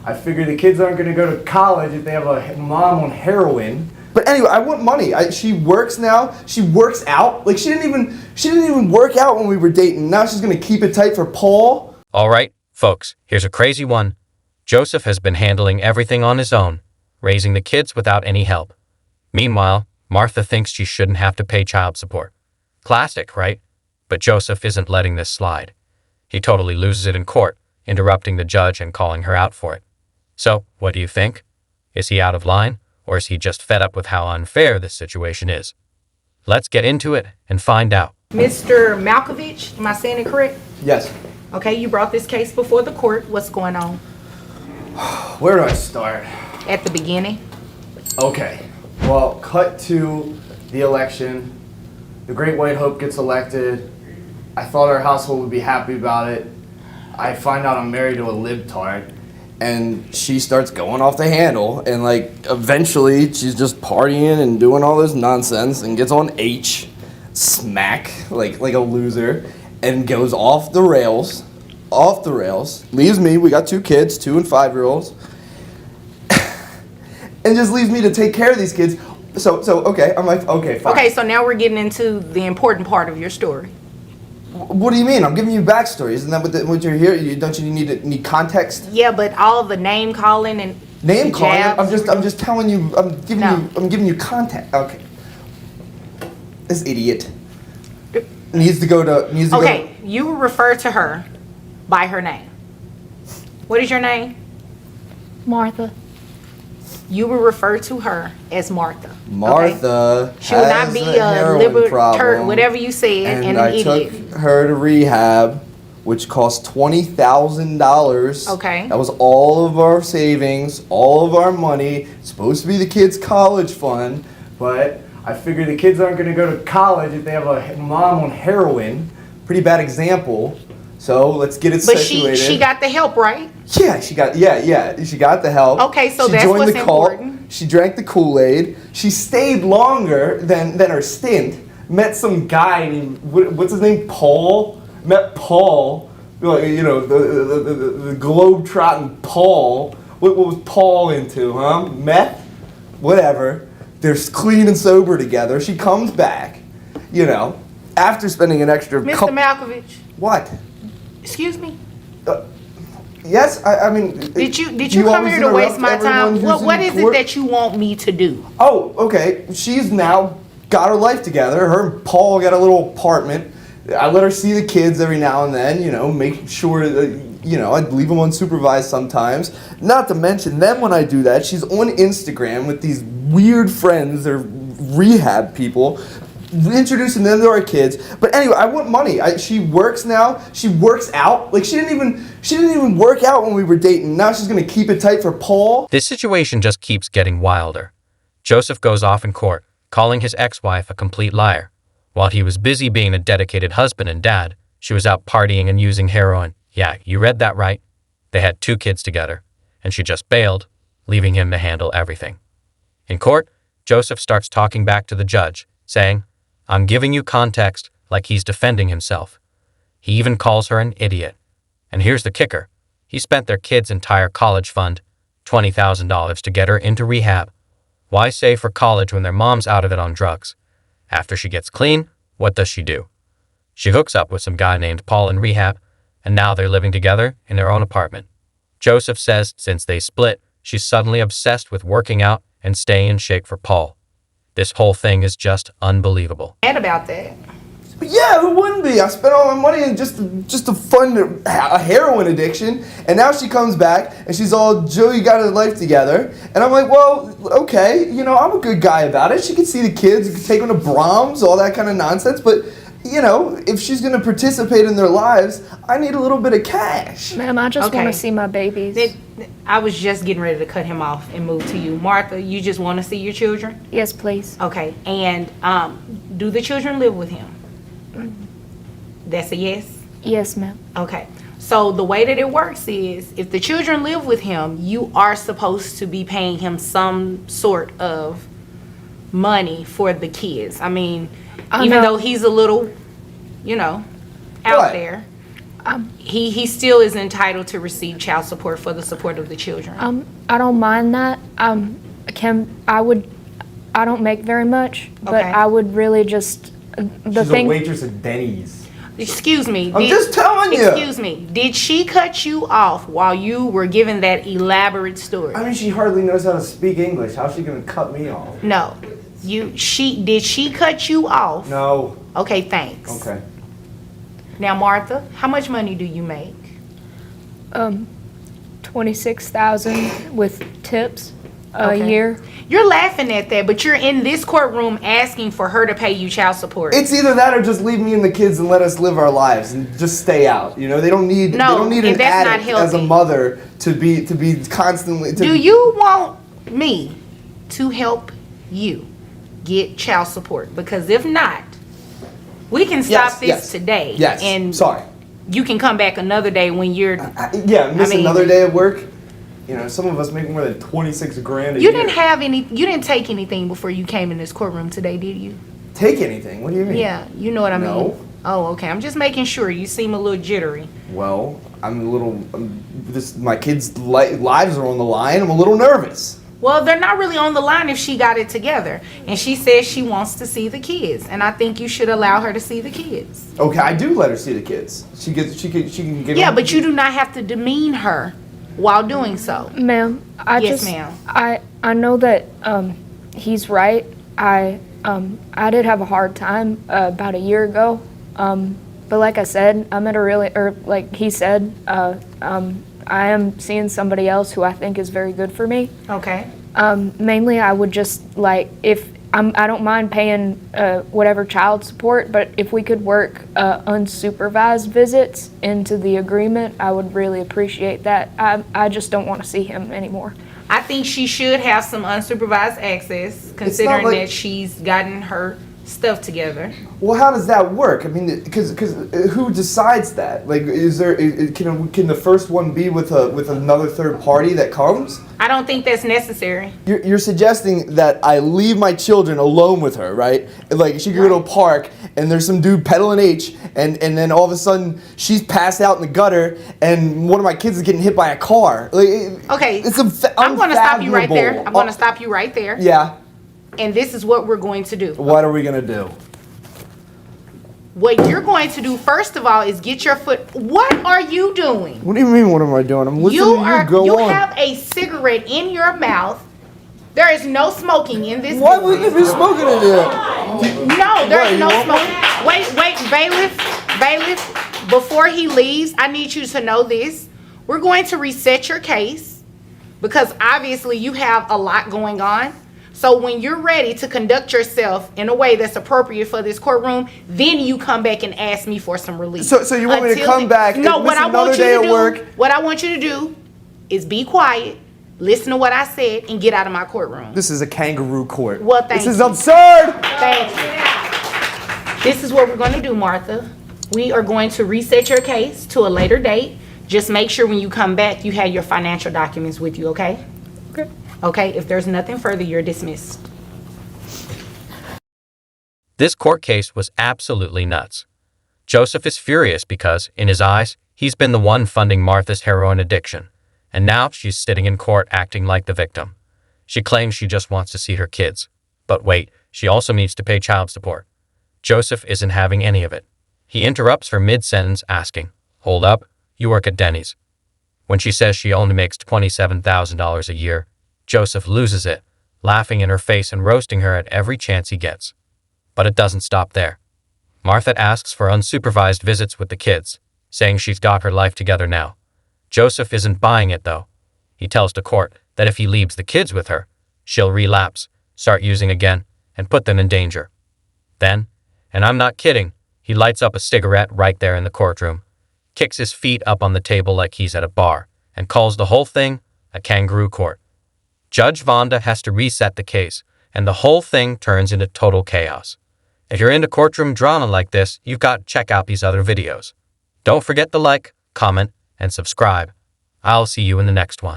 I figure the kids aren't going to go to college if they have a mom on heroin. But anyway, I want money. She works now. She works out. Like she didn't even work out when we were dating. Now she's going to keep it tight for Paul. All right, folks, here's a crazy one. Joseph has been handling everything on his own, raising the kids without any help. Meanwhile, Martha thinks she shouldn't have to pay child support. Classic, right? But Joseph isn't letting this slide. He totally loses it in court, interrupting the judge and calling her out for it. So, what do you think? Is he out of line, or is he just fed up with how unfair this situation is? Let's get into it and find out. Mr. Malkovich, am I saying it correct? Yes. Okay, you brought this case before the court. What's going on? Where do I start? At the beginning. Okay. Well, cut to the election. The Great White Hope gets elected. I thought our household would be happy about it. I find out I'm married to a libtard. And she starts going off the handle, and like eventually she's just partying and doing all this nonsense and gets on H, smack, like a loser, and goes off the rails, leaves me, we got 2 kids, 2 and 5-year-olds, and just leaves me to take care of these kids. So okay, I'm like, okay, fine. Okay, so now we're getting into the important part of your story. What do you mean? I'm giving you backstory. Isn't that what you're here? Don't you need context? Yeah, but all the name calling and name calling. jabs, I'm just telling you. I'm giving you context. Okay. This idiot needs to go to. Okay, you refer to her by her name. What is your name? Martha. You will refer to her as Martha. Martha. Okay? She will not be a libertarian, whatever you said, and an idiot. Took her to rehab, which cost $20,000. Okay. That was all of our savings, all of our money. It's supposed to be the kids' college fund, but I figure the kids aren't going to go to college if they have a mom on heroin. Pretty bad example. So let's get it situated. But she got the help, right? Yeah, she got the help. Okay, so she that's joined what's the cult. important. She drank the Kool-Aid. She stayed longer than her stint. Met some guy named, what's his name? Paul. Met Paul. You know, the globe-trotting Paul. What was Paul into, huh? Meth? Whatever. They're clean and sober together. She comes back, you know, after spending an extra Mr. Malkovich. What? Excuse me? Yes, I mean... Did you come here to waste my time? What is it that you want me to do? Oh, okay. She's now got her life together. Her and Paul got a little apartment. I let her see the kids every now and then, you know, make sure that, you know, I'd leave them unsupervised sometimes. Not to mention, then when I do that, she's on Instagram with these weird friends, they're rehab people, introducing them to our kids. But anyway, I want money. She works now. She works out. Like she didn't even work out when we were dating. Now she's gonna keep it tight for Paul. This situation just keeps getting wilder. Joseph goes off in court, calling his ex-wife a complete liar. While he was busy being a dedicated husband and dad, she was out partying and using heroin. Yeah, you read that right. They had 2 kids together, and she just bailed, leaving him to handle everything. In court, Joseph starts talking back to the judge, saying, "I'm giving you context," like he's defending himself. He even calls her an idiot. And here's the kicker. He spent their kids' entire college fund, $20,000, to get her into rehab. Why save for college when their mom's out of it on drugs? After she gets clean, what does she do? She hooks up with some guy named Paul in rehab, and now they're living together in their own apartment. Joseph says since they split, she's suddenly obsessed with working out and staying in shape for Paul. This whole thing is just unbelievable. Mad about that. Yeah, who wouldn't be? I spent all my money in just to fund a heroin addiction, and now she comes back and she's all, "Joe, you got her life together," and I'm like, well, okay, you know, I'm a good guy about it. She can see the kids, you can take them to Brahms, all that kind of nonsense, but you know, if she's going to participate in their lives, I need a little bit of cash. Ma'am, I just want to see my babies. I was just getting ready to cut him off and move to you. Martha, you just want to see your children? Yes, please. Okay, and do the children live with him? That's a yes? Yes, ma'am. Okay, so the way that it works is, if the children live with him, you are supposed to be paying him some sort of money for the kids. I mean, even though he's a little, you know, out Right. there. He still is entitled to receive child support for the support of the children. I don't mind that. I don't make very much, but Okay. I would really just, She's a waitress at Denny's. Excuse me. I'm just telling you. Excuse me. Did she cut you off while you were giving that elaborate story? I mean, she hardly knows how to speak English. How's she gonna cut me off? No. Did she cut you off? No. Okay, thanks. Okay. Now, Martha, how much money do you make? 26,000 with tips a Okay. year. You're laughing at that, but you're in this courtroom asking for her to pay you child support. It's either that or just leave me and the kids and let us live our lives and just stay out. You know, they don't need No, an and that's not addict as a healthy. mother to be constantly. Do you want me to help you get child support? Because if not, we can stop this today. Yes. And Sorry. you can come back another day when you're. Miss another day at work. You know, some of us make more than 26 grand a You year. You didn't take anything before you came in this courtroom today, did you? Take anything? What do you mean? Yeah, you know what I mean. No. Oh, okay. I'm just making sure. You seem a little jittery. Well, my kids' lives are on the line. I'm a little nervous. Well, they're not really on the line if she got it together. And she says she wants to see the kids. And I think you should allow her to see the kids. Okay, I do let her see the kids. She can give Yeah, them- but you do not have to demean her while doing so. Ma'am, Yes, ma'am. I know that he's right. I did have a hard time about a year ago. But like I said, I'm at a really, or like he said, I am seeing somebody else who I think is very good for me. Okay. Mainly, I would just like, I don't mind paying whatever child support, but if we could work unsupervised visits into the agreement, I would really appreciate that. I just don't want to see him anymore. I think she should have some unsupervised access, considering like- that she's gotten her stuff together. Well, how does that work? I mean, because who decides that? Like, can the first one be with another third party that comes? I don't think that's necessary. You're suggesting that I leave my children alone with her, right? Like, she could go to a park and there's some dude peddling H, and then all of a sudden she's passed out in the gutter and one of my kids is getting hit by a car. Like, Okay. it's I'm going to stop you right there. unfathomable. I'm going to stop you right there. Yeah. And this is what we're going to do. What are we gonna do? What you're going to do, first of all, is get your foot. What are you doing? What do you mean? What am I doing? I'm listening to you. Go You on. have a cigarette in your mouth. There is no smoking in this. Why would you be smoking in here? No, there What, is you no want smoking. Wait, bailiff. Before he leaves, I need you to know this. We're going to reset your case because obviously you have a lot going on. So when you're ready to conduct yourself in a way that's appropriate for this courtroom, then you come back and ask me for some relief. So you want me to come back and No, miss what I another want you day to at do, work? what I want you to do is be quiet, listen to what I said, and get out of my courtroom. This is a kangaroo court. Well, thank This is you. absurd. Thank you. This is what we're going to do, Martha. We are going to reset your case to a later date. Just make sure when you come back, you have your financial documents with you, okay? Okay. Okay, if there's nothing further, you're dismissed. This court case was absolutely nuts. Joseph is furious because, in his eyes, he's been the one funding Martha's heroin addiction, and now she's sitting in court acting like the victim. She claims she just wants to see her kids. But wait, she also needs to pay child support. Joseph isn't having any of it. He interrupts her mid-sentence asking, "Hold up, you work at Denny's." When she says she only makes $27,000 a year, Joseph loses it, laughing in her face and roasting her at every chance he gets. But it doesn't stop there. Martha asks for unsupervised visits with the kids, saying she's got her life together now. Joseph isn't buying it, though. He tells the court that if he leaves the kids with her, she'll relapse, start using again, and put them in danger. Then, and I'm not kidding, he lights up a cigarette right there in the courtroom, kicks his feet up on the table like he's at a bar, and calls the whole thing a kangaroo court. Judge Vonda has to reset the case, and the whole thing turns into total chaos. If you're into courtroom drama like this, you've got to check out these other videos. Don't forget to like, comment, and subscribe. I'll see you in the next one.